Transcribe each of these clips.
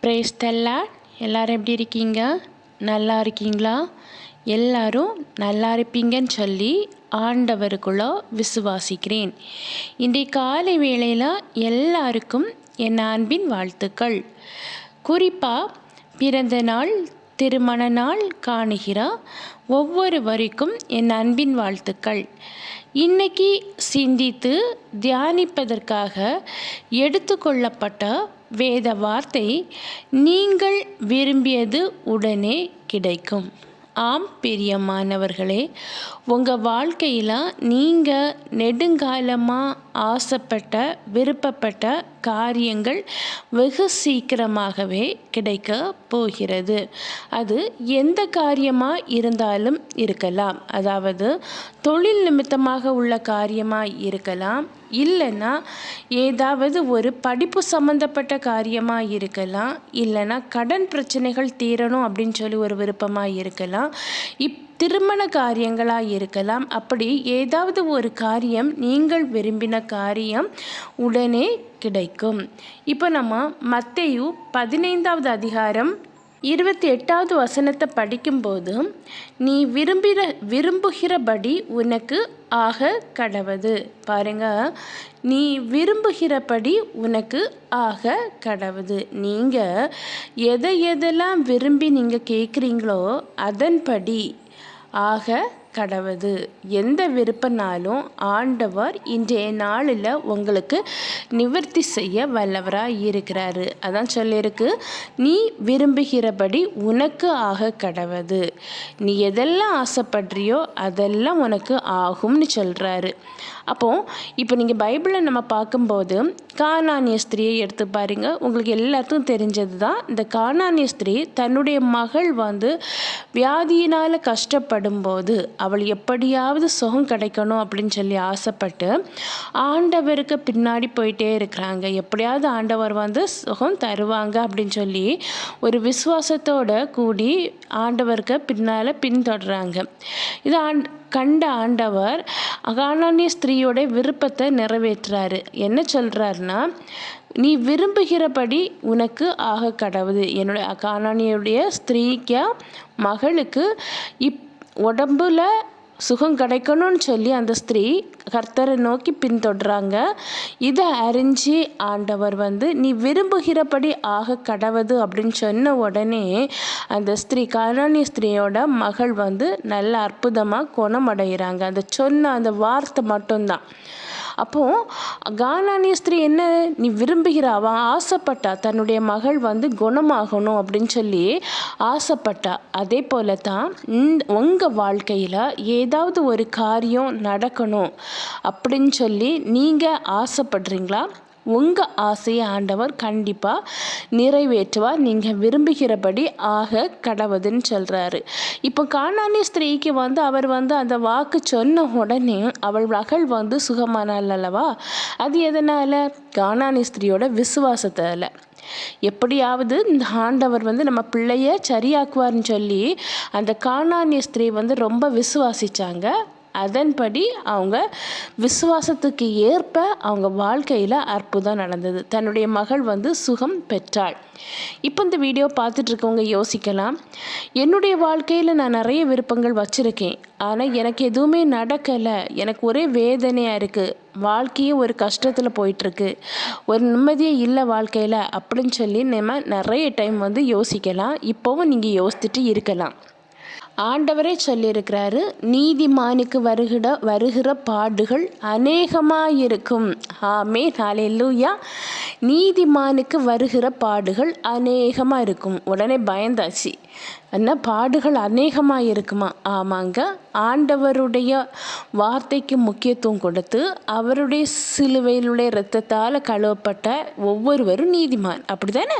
Praise the Lord. எல்லாரும் எப்படி இருக்கீங்க? நல்லா இருக்கீங்களா? எல்லாரும் நல்லா இருப்பீங்கன்னு சொல்லி ஆண்டவருக்குள்ள விசுவாசிக்கிறேன். இன்றைய காலை வேளையில் எல்லாருக்கும் என் அன்பின் வாழ்த்துக்கள். குறிப்பாக பிறந்த நாள், திருமண நாள் காணுகிற ஒவ்வொருவருக்கும் என் அன்பின் வாழ்த்துக்கள். இன்னைக்கு சிந்தித்து தியானிப்பதற்காக எடுத்துக்கொள்ளப்பட்ட வேத வார்த்தை, நீங்கள் விரும்பியது உடனே கிடைக்கும். ஆம் பிரியமானவர்களே, உங்கள் வாழ்க்கையில் நீங்கள் நெடுங்காலமாக ஆசைப்பட்ட விருப்பப்பட்ட காரியங்கள் வெகு சீக்கிரமாகவே கிடைக்க போகிறது. அது எந்த காரியமாக இருந்தாலும் இருக்கலாம். அதாவது தொழில் நிமித்தமாக உள்ள காரியமாக இருக்கலாம், இல்லைன்னா ஏதாவது ஒரு படிப்பு சம்மந்தப்பட்ட காரியமாக இருக்கலாம், இல்லைன்னா கடன் பிரச்சனைகள் தீரணும் அப்படின்னு சொல்லி ஒரு விருப்பமாக இருக்கலாம், திருமண காரியங்களாக இருக்கலாம். அப்படி ஏதாவது ஒரு காரியம், நீங்கள் விரும்பின காரியம் உடனே கிடைக்கும். இப்போ நம்ம மத்தேயு 15வது அதிகாரம் 28வது வசனத்தை படிக்கும்போது, நீ விரும்புகிறபடி உனக்கு ஆக கடவது. பாருங்க, நீ விரும்புகிறபடி உனக்கு ஆக கடவுது. நீங்கள் எதெல்லாம் விரும்பி நீங்கள் கேட்குறீங்களோ அதன்படி ஆக கடவுது. எந்த விருப்பனாலும் ஆண்டவர் இன்றைய நாளில் உங்களுக்கு நிவர்த்தி செய்ய வல்லவராக இருக்கிறாரு. அதான் சொல்லியிருக்கு, நீ விரும்புகிறபடி உனக்கு ஆக கடவுது. நீ எதெல்லாம் ஆசைப்படுறியோ அதெல்லாம் உனக்கு ஆகும்னு சொல்கிறாரு. இப்போ நீங்கள் பைபிளில் நம்ம பார்க்கும்போது கானானிய ஸ்திரியை எடுத்து பாருங்க. உங்களுக்கு எல்லாத்துக்கும் தெரிஞ்சது தான். இந்த கானானிய ஸ்திரீ தன்னுடைய மகள் வியாதியினால் கஷ்டப்படும் போது அவள் எப்படியாவது சுகம் கிடைக்கணும் அப்படின்னு சொல்லி ஆசைப்பட்டு ஆண்டவருக்கு பின்னாடி போயிட்டே இருக்கிறாங்க. எப்படியாவது ஆண்டவர் சுகம் தருவாங்க அப்படின்னு சொல்லி ஒரு விசுவாசத்தோடு கூடி ஆண்டவருக்கு பின்தொடர்றாங்க. இது கண்ட ஆண்டவர் கானானிய ஸ்திரீயோட விருப்பத்தை நிறைவேற்றுறாரு. என்ன சொல்கிறாருன்னா, நீ விரும்புகிறபடி உனக்கு ஆக கடவுது. என்னுடைய கானானியுடைய ஸ்திரீக்கு மகளுக்கு உடம்புல சுகம் கிடைக்கணும்னு சொல்லி அந்த ஸ்திரீ கர்த்தரை நோக்கி பின்தொடர்றாங்க. இதை அறிஞ்சு ஆண்டவர் நீ விரும்புகிறபடி ஆக கடவுது அப்படின்னு சொன்ன உடனே அந்த ஸ்திரீ, கானானிய ஸ்திரீயோட மகள் நல்ல அற்புதமாக குணமடைகிறாங்க. அந்த வார்த்தை மட்டும்தான். அப்போது கானானிய ஸ்திரீ என்ன, நீ விரும்புகிற, அவன் ஆசைப்பட்டா தன்னுடைய மகள் குணமாகணும் அப்படின்னு சொல்லி ஆசைப்பட்டா. அதே போல தான் உங்கள் வாழ்க்கையில் ஏதாவது ஒரு காரியம் நடக்கணும் அப்படின்னு சொல்லி நீங்கள் ஆசைப்படுறீங்களா? உங்கள் ஆசையை ஆண்டவர் கண்டிப்பாக நிறைவேற்றுவார். நீங்கள் விரும்புகிறபடி ஆக கடவுதுன்னு சொல்கிறாரு. இப்போ கானானிய ஸ்திரீக்கு அவர் அந்த வாக்கு சொன்ன உடனே அவள் மகள் சுகமானாள் அல்லவா? அது எதனால்? கானானிய ஸ்திரீயோட விசுவாசத்தால். எப்படியாவது இந்த ஆண்டவர் நம்ம பிள்ளைய சரியாக்குவார்னு சொல்லி அந்த கானானிய ஸ்திரீ ரொம்ப விசுவாசித்தாங்க. அதன்படி அவங்க விசுவாசத்துக்கு ஏற்ப அவங்க வாழ்க்கையில் அற்புதம் நடந்தது. தன்னுடைய மகள் சுகம் பெற்றாள். இப்போ இந்த வீடியோ பார்த்துட்ருக்கவங்க யோசிக்கலாம், என்னுடைய வாழ்க்கையில் நான் நிறைய விருப்பங்கள் வச்சுருக்கேன், ஆனால் எனக்கு எதுவுமே நடக்கலை, எனக்கு ஒரே வேதனையாக இருக்குது, வாழ்க்கையும் ஒரு கஷ்டத்தில் போயிட்டுருக்கு, ஒரு நிம்மதியே இல்லை வாழ்க்கையில் அப்படின்னு சொல்லி நம்ம நிறைய டைம் யோசிக்கலாம். இப்போவும் நீங்கள் யோசிச்சுட்டு இருக்கலாம். ஆண்டவரே சொல்லியிருக்கிறாரு, நீதிமானுக்கு வருகிற பாடுகள் அநேகமாயிருக்கும். ஆமென், ஹல்லேலூயா. நீதிமானுக்கு வருகிற பாடுகள் அநேகமாக இருக்கும். உடனே பயந்தாச்சு, என்ன பாடுகள் அநேகமாக இருக்குமா? ஆமாங்க, ஆண்டவருடைய வார்த்தைக்கு முக்கியத்துவம் கொடுத்து அவருடைய சிலுவையிலுடைய இரத்தத்தால் கழுவப்பட்ட ஒவ்வொருவரும் நீதிமான், அப்படி தானே?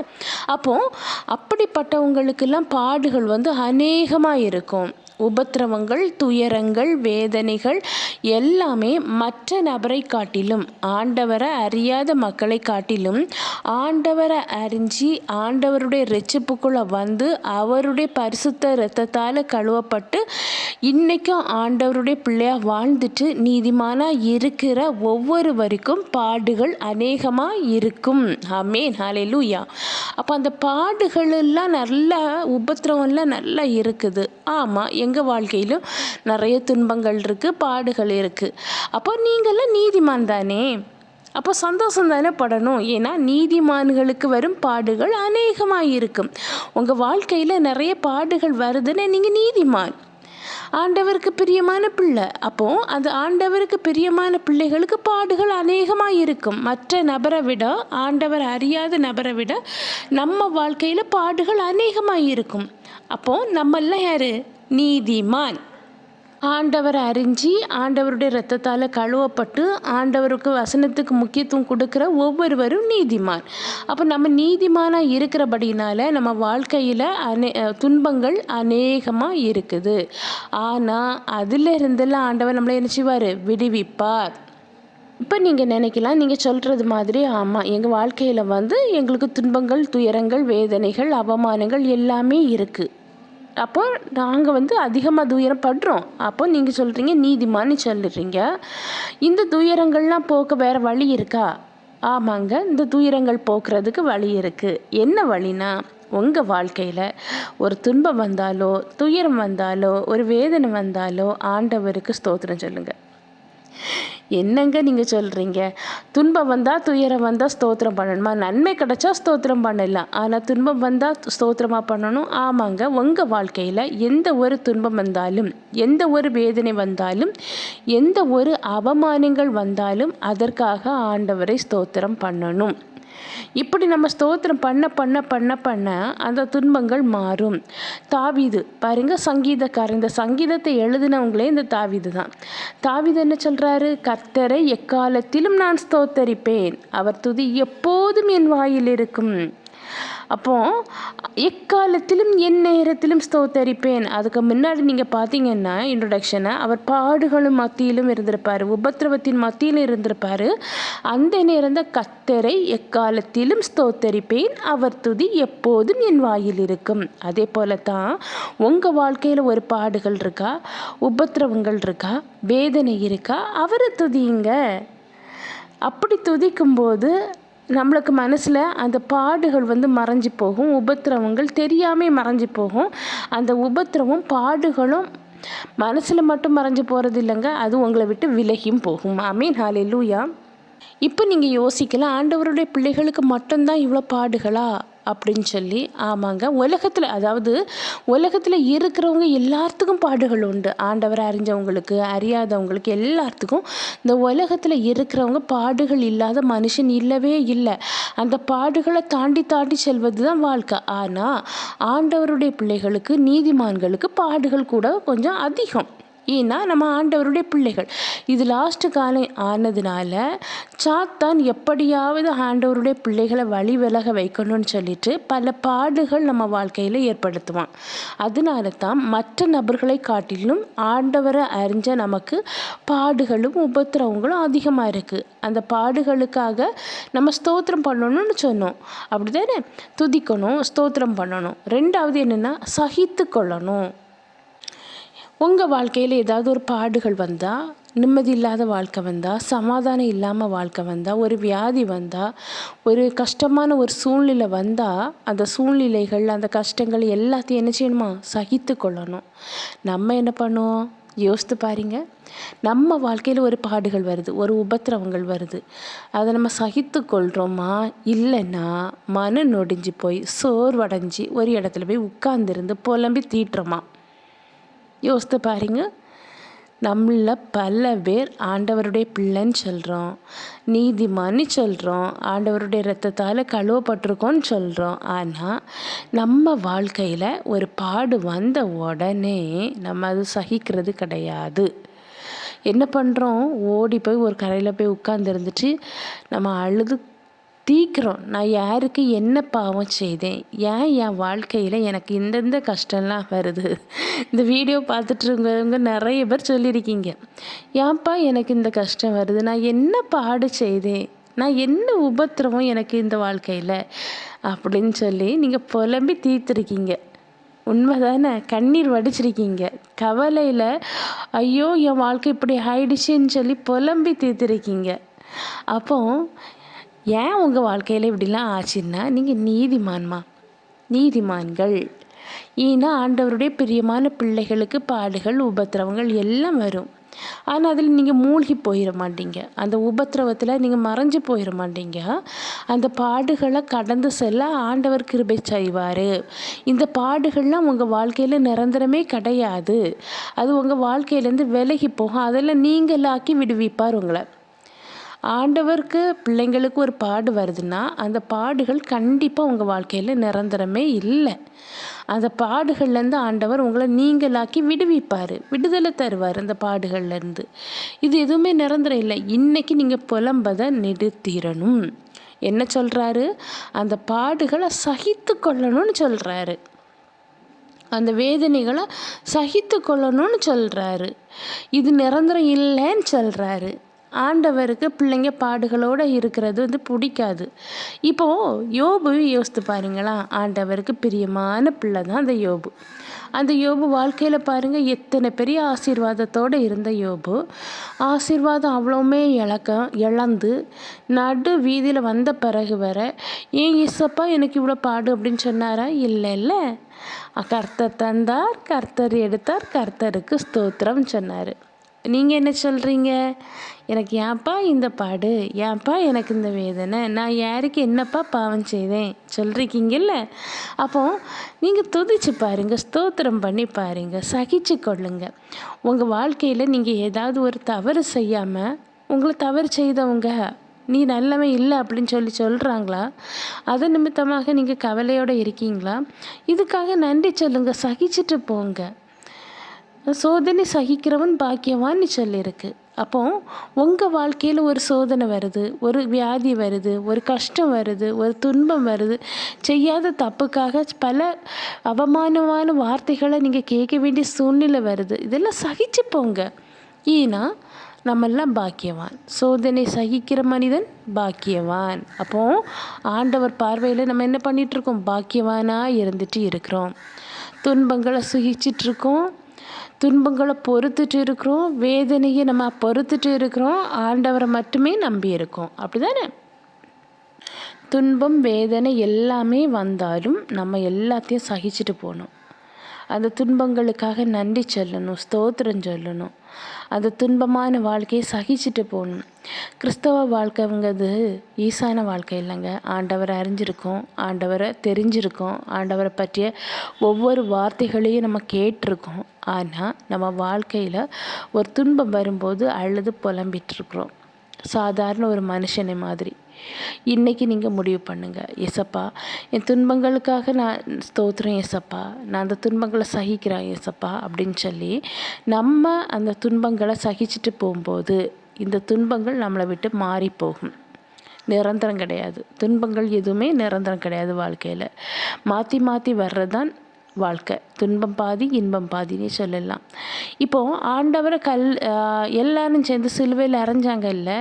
அப்போது அப்படிப்பட்டவங்களுக்கெல்லாம் பாடுகள் அநேகமாக இருக்கும். உபத்திரவங்கள், துயரங்கள், வேதனைகள் எல்லாமே மற்ற நபரை காட்டிலும், ஆண்டவரை அறியாத மக்களை காட்டிலும், ஆண்டவரை அறிஞ்சு ஆண்டவருடைய இரட்சிப்புக்குள்ளே வந்து அவருடைய பரிசுத்த இரத்தத்தால் கழுவப்பட்டு இன்றைக்கும் ஆண்டவருடைய பிள்ளையாக வாழ்ந்துட்டு நீதிமானாக இருக்கிற ஒவ்வொருவருக்கும் பாடுகள் அநேகமாக இருக்கும். ஆமென், ஹல்லேலூயா. அப்போ அந்த பாடுகளெல்லாம் நல்ல உபத்திரவம்லாம் நல்லா இருக்குது. ஆமாம், எங்கள் வாழ்க்கையிலும் நிறைய துன்பங்கள் இருக்குது, பாடுகள் இருக்குது. அப்போ நீங்கள்லாம் நீதிமான் தானே, அப்போ சந்தோஷம் தானே படணும். ஏன்னா நீதிமான்களுக்கு வரும் பாடுகள் அநேகமாக இருக்கும். உங்கள் வாழ்க்கையில் நிறைய பாடுகள் வருதுன்னு நீங்கள் நீதிமான், ஆண்டவருக்கு பிரியமான பிள்ளை. அப்போது அந்த ஆண்டவருக்கு பிரியமான பிள்ளைகளுக்கு பாடுகள் அநேகமாக இருக்கும். மற்ற நபரை விட, ஆண்டவர் அறியாத நபரை விட நம்ம வாழ்க்கையில் பாடுகள் அநேகமாக இருக்கும். அப்போது நம்மெல்லாம் யார்? நீதிமான். ஆண்டவரை அறிஞ்சு ஆண்டவருடைய இரத்தத்தால் கழுவப்பட்டு ஆண்டவருக்கு வசனத்துக்கு முக்கியத்துவம் கொடுக்குற ஒவ்வொருவரும் நீதிமான். அப்போ நம்ம நீதிமானாக இருக்கிறபடினால நம்ம வாழ்க்கையில் துன்பங்கள் அநேகமாக இருக்குது. ஆனால் அதில் இருந்தெல்லாம் ஆண்டவர் நம்மளை என்ன செய்வார்? விடுவிப்பார். இப்போ நீங்கள் நினைக்கலாம், நீங்கள் சொல்கிறது மாதிரி ஆமாம், எங்கள் வாழ்க்கையில் எங்களுக்கு துன்பங்கள், துயரங்கள், வேதனைகள், அவமானங்கள் எல்லாமே இருக்குது. அப்போ நாங்கள் அதிகமாக துயரப்படுறோம். அப்போ நீங்கள் சொல்கிறீங்க நீதிமான்னு சொல்லுறீங்க. இந்த துயரங்கள்லாம் போக்க வேறு வழி இருக்கா? ஆமாங்க, இந்த துயரங்கள் போக்குறதுக்கு வழி இருக்குது. என்ன வழினா, உங்கள் வாழ்க்கையில் ஒரு துன்பம் வந்தாலோ, துயரம் வந்தாலோ, ஒரு வேதனை வந்தாலோ ஆண்டவருக்கு ஸ்தோத்திரம் சொல்லுங்கள். என்னங்க நீங்கள் சொல்கிறீங்க? துன்பம் வந்தால், துயரம் வந்தால் ஸ்தோத்திரம் பண்ணணுமா? நன்மை கிடைச்சா ஸ்தோத்திரம் பண்ணலாம், ஆனால் துன்பம் வந்தால் ஸ்தோத்திரமாக பண்ணணும்? ஆமாங்க, உங்கள் வாழ்க்கையில் எந்த ஒரு துன்பம் வந்தாலும், எந்த ஒரு வேதனை வந்தாலும், எந்த ஒரு அவமானங்கள் வந்தாலும் அதற்காக ஆண்டவரை ஸ்தோத்திரம் பண்ணணும். இப்படி நம்ம ஸ்தோத்திரம் பண்ண பண்ண பண்ண பண்ண அந்த துன்பங்கள் மாறும். தாவீது பாருங்க, சங்கீதக்காரர். இந்த சங்கீதத்தை எழுதினவங்களே இந்த தாவீது தான். தாவீது என்ன சொல்கிறாரு? கர்த்தரை எக்காலத்திலும் நான் ஸ்தோத்தரிப்பேன், அவர் துதி எப்போதும் என் வாயில் இருக்கும். அப்போ எக்காலத்திலும் என் நேரத்திலும் ஸ்தோத்தரிப்பேன். அதுக்கு முன்னாடி நீங்கள் பார்த்தீங்கன்னா இன்ட்ரொடக்ஷனை, அவர் பாடுகளும் மத்தியிலும் இருந்திருப்பார், உபத்திரவத்தின் மத்தியிலும் இருந்திருப்பார். அந்த நேரம் தான் கர்த்தரை எக்காலத்திலும் ஸ்தோத்தரிப்பேன், அவர் துதி எப்போதும் என் வாயில் இருக்கும். அதே போல தான் உங்கள் வாழ்க்கையில் ஒரு பாடுகள் இருக்கா, உபத்திரவங்கள் இருக்கா, வேதனை இருக்கா, அவரை துதிங்க. அப்படி துதிக்கும்போது நம்மளுக்கு மனசில் அந்த பாடுகள் மறைஞ்சி போகும், உபத்திரவங்கள் தெரியாமல் மறைஞ்சி போகும். அந்த உபத்திரவம் பாடுகளும் மனசில் மட்டும் மறைஞ்சி போகிறது இல்லைங்க, அது உங்களை விட்டு விலகியும் போகும். ஆமென், ஹல்லேலூயா. இப்போ நீங்கள் யோசிக்கலாம், ஆண்டவருடைய பிள்ளைகளுக்கு மட்டும்தான் இவ்வளோ பாடுகளா அப்படின்னு சொல்லி. ஆமாங்க, உலகத்தில் இருக்கிறவங்க எல்லாத்துக்கும் பாடுகள் உண்டு. ஆண்டவரை அறிஞ்சவங்களுக்கு, அறியாதவங்களுக்கு எல்லாத்துக்கும். இந்த உலகத்தில் இருக்கிறவங்க பாடுகள் இல்லாத மனுஷன் இல்லவே இல்லை. அந்த பாடுகளை தாண்டி தாண்டி செல்வது தான் வாழ்க்கை. ஆனால் ஆண்டவருடைய பிள்ளைகளுக்கு, நீதிமான்களுக்கு பாடுகள் கூட கொஞ்சம் அதிகம். ஏன்னா நம்ம ஆண்டவருடைய பிள்ளைகள். இது லாஸ்ட்டு காலம் ஆனதுனால சாத்தான் எப்படியாவது ஆண்டவருடைய பிள்ளைகளை வழி விலக வைக்கணும்னு சொல்லிட்டு பல பாடுகள் நம்ம வாழ்க்கையில் ஏற்படுத்துவான். அதனால தான் மற்ற நபர்களை காட்டிலும் ஆண்டவரை அறிஞ்ச நமக்கு பாடுகளும் உபத்திரவங்களும் அதிகமாக இருக்குது. அந்த பாடுகளுக்காக நம்ம ஸ்தோத்திரம் பண்ணணும்னு சொன்னோம், அப்படி தானே? துதிக்கணும், ஸ்தோத்திரம் பண்ணணும். ரெண்டாவது என்னென்னா, சகித்து கொள்ளணும். உங்கள் வாழ்க்கையில் ஏதாவது ஒரு பாடுகள் வந்தால், நிம்மதி இல்லாத வாழ்க்கை வந்தால், சமாதானம் இல்லாமல் வாழ்க்கை வந்தால், ஒரு வியாதி வந்தால், ஒரு கஷ்டமான ஒரு சூழ்நிலை வந்தால், அந்த சூழ்நிலைகள், அந்த கஷ்டங்கள் எல்லாத்தையும் என்ன செய்யணுமா? சகித்து கொள்ளணும். நம்ம என்ன பண்ணுவோம்? யோசித்து பாருங்க. நம்ம வாழ்க்கையில் ஒரு பாடுகள் வருது, ஒரு உபத்திரவங்கள் வருது, அதை நம்ம சகித்து கொள்கிறோமா? இல்லைன்னா மன நொடிஞ்சு போய் சோர்வடைஞ்சு ஒரு இடத்துல போய் உட்கார்ந்துருந்து புலம்பி தீட்டுறோமா? யோசித்து பாருங்க. நம்மள பல பேர் ஆண்டவருடைய பிள்ளைன்னு சொல்கிறோம், நீதிமான்னு சொல்கிறோம், ஆண்டவருடைய இரத்தத்தால் கழுவப்பட்டிருக்கோன்னு சொல்கிறோம். ஆனால் நம்ம வாழ்க்கையில் ஒரு பாடு வந்த உடனே நம்ம அது சகிக்கிறது கிடையாது. என்ன பண்ணுறோம்? ஓடி போய் ஒரு கரையில் போய் உட்கார்ந்து இருந்துட்டு நம்ம அழுது தீர்க்குறோம். நான் யாருக்கு என்ன பாவம் செய்தேன், ஏன் என் வாழ்க்கையில் எனக்கு இந்தந்த கஷ்டம்லாம் வருது. இந்த வீடியோ பார்த்துட்ருக்கவங்க நிறைய பேர் சொல்லியிருக்கீங்க, ஏன்ப்பா எனக்கு இந்த கஷ்டம் வருது, நான் என்ன பாடு செய்தேன், நான் என்ன உபத்திரவம் எனக்கு இந்த வாழ்க்கையில் அப்படின்னு சொல்லி நீங்கள் புலம்பி தீர்த்துருக்கீங்க. உண்மைதானே? கண்ணீர் வடிச்சிருக்கீங்க. கவலையில் ஐயோ என் வாழ்க்கை இப்படி ஆயிடுச்சுன்னு சொல்லி புலம்பி தீர்த்துருக்கீங்க. அப்போ ஏன் உங்கள் வாழ்க்கையில் இப்படிலாம் ஆச்சுன்னா நீங்கள் நீதிமான்கள். ஏன்னா ஆண்டவருடைய பிரியமான பிள்ளைகளுக்கு பாடுகள் உபத்திரவங்கள் எல்லாம் வரும். ஆனால் அதில் நீங்கள் மூழ்கி போயிட மாட்டீங்க. அந்த உபத்திரவத்தில் நீங்கள் மறைஞ்சு போயிட மாட்டீங்க. அந்த பாடுகளை கடந்து செல்ல ஆண்டவர் கிருபை செய்வார். இந்த பாடுகள்லாம் உங்கள் வாழ்க்கையில் நிரந்தரமே கிடையாது. அது உங்கள் வாழ்க்கையிலேருந்து விலகி போகும். அதெல்லாம் நீங்களாக்கி விடுவிப்பார் உங்களை. ஆண்டவருக்கு பிள்ளைங்களுக்கு ஒரு பாடு வருதுன்னா அந்த பாடுகள் கண்டிப்பாக உங்கள் வாழ்க்கையில் நிரந்தரமே இல்லை. அந்த பாடுகள்லேருந்து ஆண்டவர் உங்களை நீங்களாக்கி விடுவிப்பார், விடுதலை தருவார் அந்த பாடுகள்லேருந்து. இது எதுவுமே நிரந்தரம் இல்லை. இன்றைக்கி நீங்கள் புலம்பதை நிறுத்திடணும். என்ன சொல்கிறாரு? அந்த பாடுகளை சகித்து கொள்ளணும்னு சொல்கிறாரு. அந்த வேதனைகளை சகித்து கொள்ளணும்னு சொல்கிறாரு. இது நிரந்தரம் இல்லைன்னு சொல்கிறாரு. ஆண்டவருக்கு பிள்ளைங்க பாடுகளோடு இருக்கிறது பிடிக்காது. இப்போது யோபு யோசித்து பாருங்களா, ஆண்டவருக்கு பிரியமான பிள்ளை தான் அந்த யோபு. அந்த யோபு வாழ்க்கையில் பாருங்கள், எத்தனை பெரிய ஆசீர்வாதத்தோடு இருந்த யோபு ஆசீர்வாதம் அவ்வளோவுமே இழந்து நடு வீதியில் வந்த பிறகு வர ஏன் இசப்பா எனக்கு இவ்வளோ பாடு அப்படின்னு சொன்னாரா? இல்லை, கர்த்தர் தந்தார், கர்த்தர் எடுத்தார், கர்த்தருக்கு ஸ்தோத்திரம் சொன்னார். நீங்கள் என்ன சொல்கிறீங்க? எனக்கு ஏன்ப்பா இந்த பாடு, ஏன்ப்பா எனக்கு இந்த வேதனை, நான் யாருக்கு என்னப்பா பாவம் செய்தேன் சொல்லிருக்கீங்கல்ல. அப்போது நீங்கள் துதிச்சு பாருங்கள், ஸ்தோத்திரம் பண்ணி பாருங்கள், சகிச்சு கொள்ளுங்க. உங்கள் வாழ்க்கையில் நீங்கள் ஏதாவது ஒரு தவறு செய்யாமல் உங்களை தவறு செய்தவங்க நீ நல்லவன் இல்லை அப்படின்னு சொல்கிறாங்களா? அது நிமித்தமாக நீங்கள் கவலையோடு இருக்கீங்களா? இதுக்காக நன்றி சொல்லுங்கள், சகிச்சுட்டு போங்க. சோதனை சகிக்கிறவன் பாக்கியவான்னு சொல்லியிருக்கு. அப்போ உங்கள் வாழ்க்கையில் ஒரு சோதனை வருது, ஒரு வியாதி வருது, ஒரு கஷ்டம் வருது, ஒரு துன்பம் வருது, செய்யாத தப்புக்காக பல அவமானமான வார்த்தைகளை நீங்கள் கேட்க வேண்டிய சூழ்நிலை வருது. இதெல்லாம் சகிச்சு போங்க. ஏன்னா நம்மெல்லாம் பாக்கியவான். சோதனை சகிக்கிற மனிதன் பாக்கியவான். அப்போது ஆண்டவர் பார்வையில் நம்ம என்ன பண்ணிகிட்ருக்கோம்? பாக்கியவானாக இருந்துட்டு இருக்கிறோம். துன்பங்களை சுகிச்சிட்ருக்கோம், துன்பங்களை பொறுத்துட்டு இருக்கிறோம், வேதனையை நம்ம பொறுத்துட்டு இருக்கிறோம், ஆண்டவரை மட்டுமே நம்பி இருக்கோம். அப்படி தானே? துன்பம் வேதனை எல்லாமே வந்தாலும் நம்ம எல்லாத்தையும் சகிச்சுட்டு போகணும். அந்த துன்பங்களுக்காக நன்றி சொல்லணும், ஸ்தோத்திரம் சொல்லணும். அந்த துன்பமான வாழ்க்கையை சகிச்சுட்டு போகணும். கிறிஸ்தவ வாழ்க்கைங்கிறது ஈசான வாழ்க்கை இல்லைங்க. ஆண்டவரை அறிஞ்சிருக்கோம், ஆண்டவரை தெரிஞ்சிருக்கோம், ஆண்டவரை பற்றிய ஒவ்வொரு வார்த்தைகளையும் நம்ம கேட்டிருக்கோம். ஆனால் நம்ம வாழ்க்கையில் ஒரு துன்பம் வரும்போது அழுது புலம்பிகிட்ருக்குறோம், சாதாரண ஒரு மனுஷனை மாதிரி. இன்றைக்கி நீங்கள் முடிவு பண்ணுங்கள், ஏசப்பா என் துன்பங்களுக்காக நான் ஸ்தோத்திரம் ஏசப்பா, நான் அந்த துன்பங்களை சகிக்கிறேன் ஏசப்பா அப்படின்னு சொல்லி நம்ம அந்த துன்பங்களை சகிச்சுட்டு போகும்போது இந்த துன்பங்கள் நம்மளை விட்டு மாறி போகும். நிரந்தரம் கிடையாது. துன்பங்கள் எதுவுமே நிரந்தரம் கிடையாது. வாழ்க்கையில் மாற்றி மாற்றி வர்றது தான் வாழ்க்கை. துன்பம் பாதி இன்பம் பாதினே சொல்லலாம். இப்போது ஆண்டவரை எல்லாரும் சேர்ந்து சிலுவையில் அரைஞ்சாங்க இல்லை,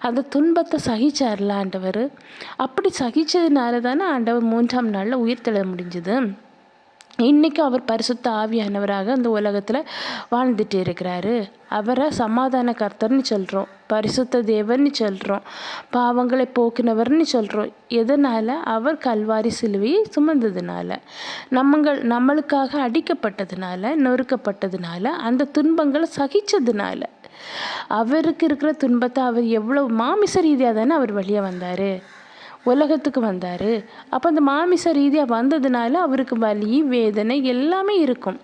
அந்த துன்பத்தை சகிச்சார்ல ஆண்டவர். அப்படி சகிச்சதுனால தானே ஆண்டவர் 3ஆம் நாளில் உயிர்த்தெழ முடிஞ்சுது. இன்றைக்கி அவர் பரிசுத்த ஆவியானவராக அந்த உலகத்தில் வாழ்ந்துட்டு இருக்கிறாரு. அவரை சமாதான கர்த்தர்னு சொல்கிறோம், பரிசுத்த தேவன்னு சொல்கிறோம், பாவங்களை போக்கினவர்னு சொல்கிறோம். எதனால்? அவர் கல்வாரி சிலுவையை சுமந்ததுனால, நம்மளுக்காக அடிக்கப்பட்டதுனால, நொறுக்கப்பட்டதுனால, அந்த துன்பங்களை சகித்ததுனால. அவருக்கு இருக்கிற துன்பத்தை அவர் எவ்வளோ மாமிச ரீதியாக தானே அவர் வெளியே வந்தார், உலகத்துக்கு வந்தார். அப்போ அந்த மாமிச ரீதியாக வந்ததுனால அவருக்கு வலி வேதனை எல்லாமே இருக்கும்.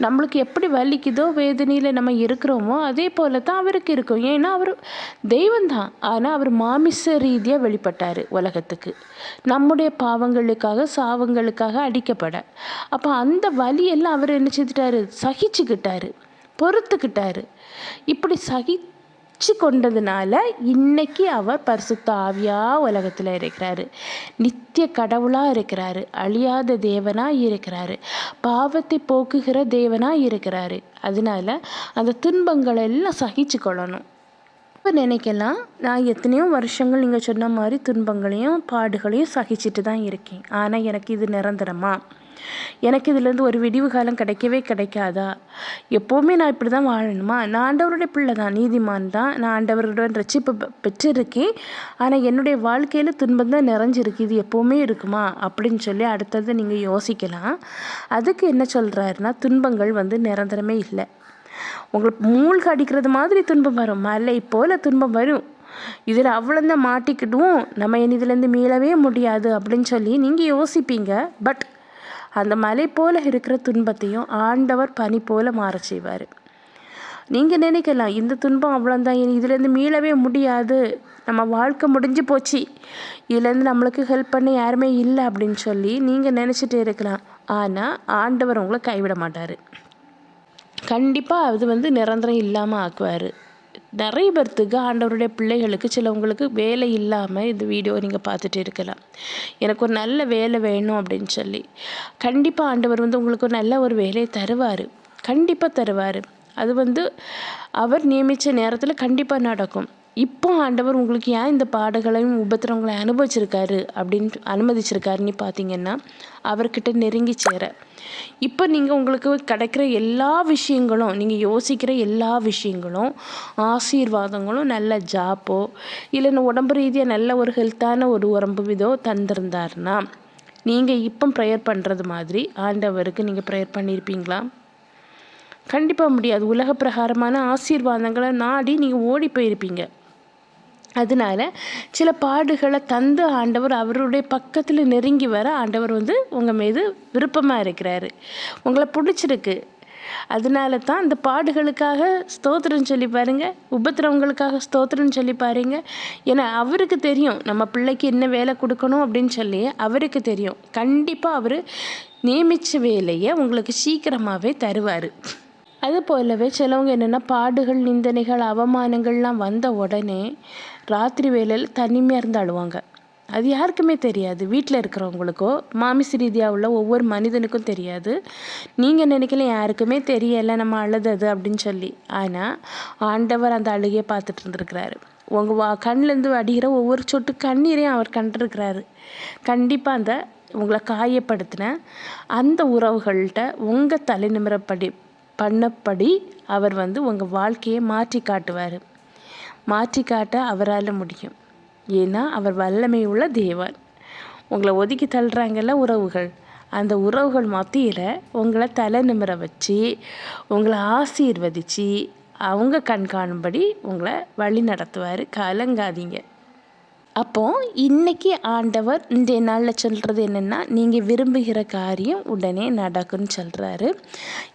நம்மளுக்கு எப்படி வலிக்குதோ வேதனையில் நம்ம இருக்கிறோமோ அதே போல தான் அவருக்கு இருக்கும். ஏன்னா அவர் தெய்வந்தான், ஆனால் அவர் மாமிச ரீதியாக வெளிப்பட்டார் உலகத்துக்கு, நம்முடைய பாவங்களுக்காக சாவங்களுக்காக அடிக்கப்பட. அப்போ அந்த வலியெல்லாம் அவர் என்ன செய்துட்டாரு? சகிச்சுக்கிட்டாரு, பொறுத்துக்கிட்டாரு. இப்படி வச்சு கொண்டதுனால இன்னைக்கு அவர் பரிசுத்த ஆவியாக உலகத்தில் இருக்கிறாரு. நித்திய கடவுளாக இருக்கிறாரு. அழியாத தேவனாக இருக்கிறாரு. பாவத்தை போக்குகிற தேவனாக இருக்கிறாரு. அதனால அந்த துன்பங்களை எல்லாம் சகிச்சு கொள்ளணும். இப்போ நினைக்கலாம், நான் எத்தனையோ வருஷங்கள் நீங்கள் சொன்ன மாதிரி துன்பங்களையும் பாடுகளையும் சகிச்சுட்டு தான் இருக்கேன். ஆனால் எனக்கு இது நிரந்தரமா? எனக்கு இதுலேருந்து ஒரு விடிவு காலம் கிடைக்கவே கிடைக்காதா? எப்போவுமே நான் இப்படி தான் வாழணுமா? நான் ஆண்டவருடைய பிள்ளை தான், நீதிமான் தான், நான் ஆண்டவருடன் ரட்சிப்பு பெற்றிருக்கேன். ஆனால் என்னுடைய வாழ்க்கையில் துன்பம் தான் நிறைஞ்சிருக்கு. இது எப்போவுமே இருக்குமா அப்படின்னு சொல்லி அடுத்தது நீங்கள் யோசிக்கலாம். அதுக்கு என்ன சொல்கிறாருன்னா, துன்பங்கள் நிரந்தரமே இல்லை. உங்களுக்கு மூழ்க அடிக்கிறது மாதிரி துன்பம் வரும், மலை போல் துன்பம் வரும். இதில் அவ்வளோந்தான் மாட்டிக்கிட்டும், நம்ம இதுலேருந்து மீளவே முடியாது அப்படின்னு சொல்லி நீங்கள் யோசிப்பீங்க. பட் அந்த மலை போல் இருக்கிற துன்பத்தையும் ஆண்டவர் பனி போல் மாற செய்வார். நீங்கள் நினைக்கலாம், இந்த துன்பம் அவ்வளோந்தான், இதுலேருந்து மீளவே முடியாது, நம்ம வாழ்க்கை முடிஞ்சு போச்சு, இதுலேருந்து நம்மளுக்கு ஹெல்ப் பண்ண யாருமே இல்லை அப்படின்னு சொல்லி நீங்கள் நினச்சிட்டு இருக்கலாம். ஆனால் ஆண்டவர் உங்களை கைவிட மாட்டார். கண்டிப்பாக அது நிரந்தரம் இல்லாமல் ஆக்குவார். நிறைய பேர்த்துக்கு ஆண்டவருடைய பிள்ளைகளுக்கு சிலவங்களுக்கு வேலை இல்லாமல் இந்த வீடியோ நீங்கள் பார்த்துட்டு இருக்கலாம். எனக்கு ஒரு நல்ல வேலை வேணும் அப்படின்னு சொல்லி கண்டிப்பாக ஆண்டவர் உங்களுக்கு ஒரு நல்ல ஒரு வேலையை தருவார். கண்டிப்பாக தருவார். அது அவர் நியமித்த நேரத்தில் கண்டிப்பாக நடக்கும். இப்போ ஆண்டவர் உங்களுக்கு ஏன் இந்த பாடுகளையும் உபத்திரவங்களை அனுமதிச்சிருக்காருன்னு பார்த்தீங்கன்னா, அவர்கிட்ட நெருங்கி சேர. இப்போ நீங்கள் உங்களுக்கு கிடைக்கிற எல்லா விஷயங்களும், நீங்கள் யோசிக்கிற எல்லா விஷயங்களும், ஆசீர்வாதங்களும், நல்ல ஜாப்போ இல்லைன்னா உடம்பு ரீதியாக நல்ல ஒரு ஹெல்த்தான ஒரு உடம்பு இதோ தந்திருந்தாருன்னா, நீங்கள் இப்போ ப்ரேயர் பண்ணுறது மாதிரி ஆண்டவருக்கு நீங்கள் ப்ரேயர் பண்ணியிருப்பீங்களா? கண்டிப்பாக முடியாது. உலக பிரகாரமான ஆசீர்வாதங்களை நாடி நீங்கள் ஓடி போயிருப்பீங்க. அதனால சில பாடுகளை தந்து ஆண்டவர் அவருடைய பக்கத்தில் நெருங்கி வர ஆண்டவர் உங்கள் மீது விருப்பமாக இருக்கிறாரு. உங்களை பிடிச்சிருக்கு. அதனால தான் அந்த பாடுகளுக்காக ஸ்தோத்திரம் சொல்லி பாருங்கள், உபத்திரவங்களுக்காக ஸ்தோத்திரம் சொல்லி பாருங்க. ஏன்னா அவருக்கு தெரியும் நம்ம பிள்ளைக்கு என்ன வேலை கொடுக்கணும் அப்படின்னு சொல்லி அவருக்கு தெரியும். கண்டிப்பாக அவர் நியமித்த வேலையை உங்களுக்கு சீக்கிரமாகவே தருவார். அது போலவே சிலவங்க என்னென்னா, பாடுகள், நிந்தனைகள், அவமானங்கள்லாம் வந்த உடனே ராத்திரி வேளையில் தனிமையாக இருந்து அழுவாங்க. அது யாருக்குமே தெரியாது. வீட்டில் இருக்கிறவங்களுக்கோ மாமிச ரீதியாக உள்ள ஒவ்வொரு மனிதனுக்கும் தெரியாது. நீங்கள் நினைக்கல யாருக்குமே தெரியலை நம்ம அழுதது அப்படின்னு சொல்லி. ஆனால் ஆண்டவர் அந்த அழுகையை பார்த்துட்டு இருந்துருக்கிறாரு. உங்கள் கண்ணிலேருந்து அடிக்கிற ஒவ்வொரு சொட்டு கண்ணீரையும் அவர் கண்டிருக்கிறாரு. கண்டிப்பாக உங்களை காயப்படுத்தின அந்த உறவுகள்கிட்ட உங்கள் தலைநிமிரப்படி பண்ணப்படி அவர் உங்கள் வாழ்க்கையை மாற்றி காட்டுவார். மாற்றி காட்ட அவரால் முடியும். ஏன்னா அவர் வல்லமை உள்ள தேவன். உங்களை ஒதுக்கி தள்ளுறாங்கல்ல உறவுகள், அந்த உறவுகள் மத்தியில் உங்களை தலை நிமிர வச்சு உங்களை ஆசீர்வதித்து அவங்க கண்காணும்படி உங்களை வழி நடத்துவார். கலங்காதீங்க. அப்போது இன்றைக்கி ஆண்டவர் இன்றைய நாளில் சொல்கிறது என்னென்னா, நீங்கள் விரும்புகிற காரியம் உடனே நடக்கும்னு சொல்கிறாரு.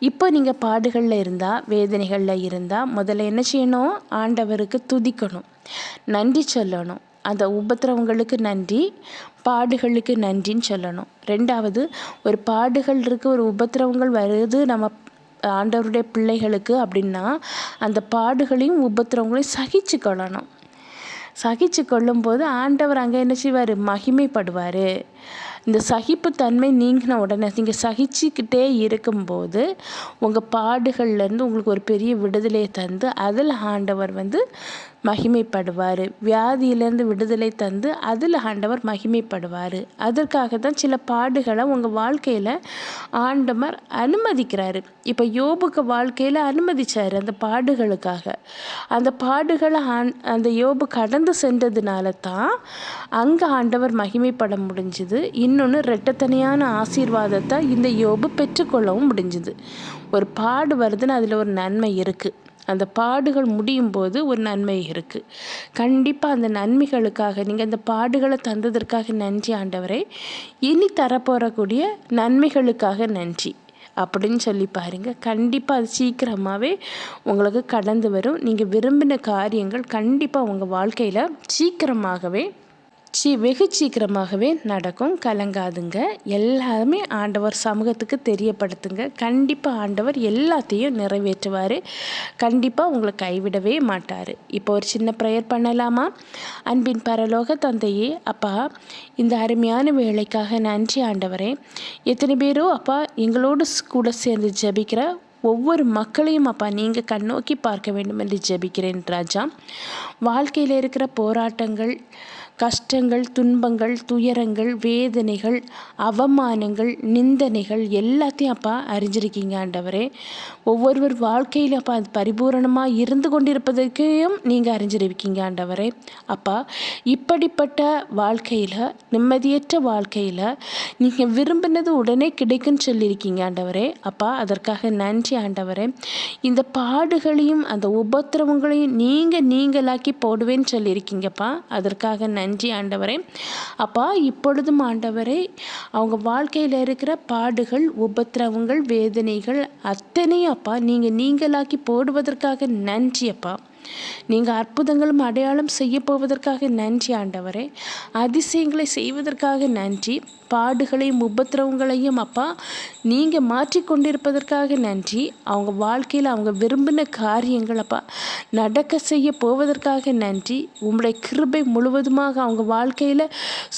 இப்போ நீங்கள் பாடுகளில் இருந்தால், வேதனைகளில் இருந்தால் முதல்ல என்ன செய்யணும்? ஆண்டவருக்கு துதிக்கணும், நன்றி சொல்லணும். அந்த உபத்திரவங்களுக்கு நன்றி, பாடுகளுக்கு நன்றின்னு சொல்லணும். ரெண்டாவது, ஒரு பாடுகள் இருக்குது, ஒரு உபத்திரவங்கள் வருது நம்ம ஆண்டவருடைய பிள்ளைகளுக்கு அப்படின்னா, அந்த பாடுகளையும் உபத்திரவங்களையும் சகிச்சு கொள்ளணும். சகிச்சு கொள்ளும்போது ஆண்டவர் அங்கே என்ன செய்வார்? மகிமைப்படுவார். இந்த சகிப்புத்தன்மை நீங்கின உடனே நீங்கள் சகிச்சுக்கிட்டே இருக்கும்போது உங்கள் பாடுகள்லேருந்து உங்களுக்கு ஒரு பெரிய விடுதலை தந்து அதில் ஆண்டவர் மகிமைப்படுவார். வியாதியிலேருந்து விடுதலை தந்து அதில் ஆண்டவர் மகிமைப்படுவார். அதற்காக தான் சில பாடுகளை உங்கள் வாழ்க்கையில் ஆண்டவர் அனுமதிக்கிறாரு. இப்போ யோபுக்கு வாழ்க்கையில் அனுமதிச்சார் அந்த பாடுகளுக்காக. அந்த பாடுகளை அந்த யோபு கடந்து சென்றதுனால தான் அங்கே ஆண்டவர் மகிமைப்பட முடிஞ்சுது. இன்னொன்று, இரட்டத்தனையான ஆசீர்வாதத்தை இந்த யோபு பெற்றுக்கொள்ளவும் முடிஞ்சுது. ஒரு பாடு வருதுன்னு அதில் ஒரு நன்மை இருக்குது. அந்த பாடுகள் முடியும் போது ஒரு நன்மை இருக்குது. கண்டிப்பாக அந்த நன்மைகளுக்காக நீங்கள் அந்த பாடுகளை தந்ததற்காக நன்றி ஆண்டவரே, இனி தரப்போறக்கூடிய நன்மைகளுக்காக நன்றி அப்படின்னு சொல்லி பாருங்கள். கண்டிப்பாக அது சீக்கிரமாகவே உங்களுக்கு கடந்து வரும். நீங்கள் விரும்பின காரியங்கள் கண்டிப்பாக உங்கள் வாழ்க்கையில் சீக்கிரமாகவே வெகு சீக்கிரமாகவே நடக்கும். கலங்காதுங்க. எல்லாமே ஆண்டவர் சமூகத்துக்கு தெரியப்படுத்துங்க. கண்டிப்பாக ஆண்டவர் எல்லாத்தையும் நிறைவேற்றுவார். கண்டிப்பாக உங்களை கைவிடவே மாட்டார். இப்போ ஒரு சின்ன ப்ரேயர் பண்ணலாமா? அன்பின் பரலோக தந்தையே, அப்பா, இந்த அருமையான வேலைக்காக நன்றி ஆண்டவரே. எத்தனை பேரோ அப்பா எங்களோடு கூட சேர்ந்து ஜெபிக்கிற ஒவ்வொரு மக்களையும் அப்பா நீங்கள் கண்ணோக்கி பார்க்க வேண்டும் என்று ஜெபிக்கிறேன் ராஜா. வாழ்க்கையில் இருக்கிற போராட்டங்கள், கஷ்டங்கள், துன்பங்கள், துயரங்கள், வேதனைகள், அவமானங்கள், நிந்தனைகள் எல்லாத்தையும் அப்பா அறிஞ்சிருக்கீங்க ஆண்டவரே. ஒவ்வொருவர் வாழ்க்கையில் அப்பா அது பரிபூரணமாக இருந்து கொண்டிருப்பதற்கையும் நீங்கள் அறிஞ்சிருக்கீங்க ஆண்டவரே. அப்பா, இப்படிப்பட்ட வாழ்க்கையில், நிம்மதியற்ற வாழ்க்கையில் நீங்கள் விரும்பினது உடனே கிடைக்குன்னு சொல்லியிருக்கீங்க ஆண்டவரே. அப்பா, அதற்காக நன்றி ஆண்டவரே. இந்த பாடுகளையும் அந்த உபத்திரவங்களையும் நீங்களாக்கி போடுவேன்னு சொல்லியிருக்கீங்கப்பா. அதற்காக நன்றி ஆண்டவரே. அப்பா, இப்பொழுதும் ஆண்டவரே அவங்க வாழ்க்கையில் இருக்கிற பாடுகள், உபத்திரவங்கள், வேதனைகள் அத்தனையும் அப்பா நீங்களாக்கி போடுவதற்காக நன்றி அப்பா. நீங்கள் அற்புதங்களும் அடையாளம் செய்ய போவதற்காக நன்றி ஆண்டவரே. அதிசயங்களை செய்வதற்காக நன்றி. பாடுகளையும் உபத்திரவங்களையும் அப்பா நீங்கள் மாற்றிக்கொண்டிருப்பதற்காக நன்றி. அவங்க வாழ்க்கையில் அவங்க விரும்பின காரியங்கள் அப்பா நடக்க செய்ய போவதற்காக நன்றி. உங்களுடைய கிருபை முழுவதுமாக அவங்க வாழ்க்கையில்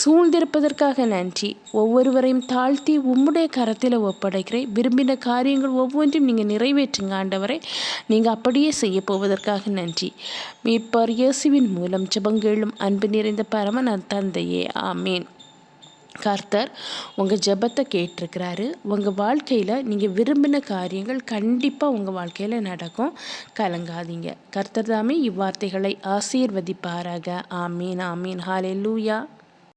சூழ்ந்திருப்பதற்காக நன்றி. ஒவ்வொருவரையும் தாழ்த்தி உம்முடைய கரத்தில் ஒப்படைக்கிறேன். விரும்பின காரியங்கள் ஒவ்வொன்றையும் நீங்கள் நிறைவேற்றுங்க ஆண்டவரே. நீங்கள் அப்படியே செய்ய போவதற்காக நன்றி. மீட்பர் இயேசுவின் மூலம் ஜெபங்கேளும் அன்பு நிறைந்த பரம தந்தையே, ஆமேன். கர்த்தர் உங்கள் ஜெபத்தை கேட்டிருக்கிறாரு. உங்கள் வாழ்க்கையில் நீங்கள் விரும்பின காரியங்கள் கண்டிப்பாக உங்கள் வாழ்க்கையில் நடக்கும். கலங்காதீங்க. கர்த்தர் தாமே இவ்வார்த்தைகளை ஆசீர்வதிப்பாராக. ஆமீன், ஆமீன். ஹல்லேலூயா.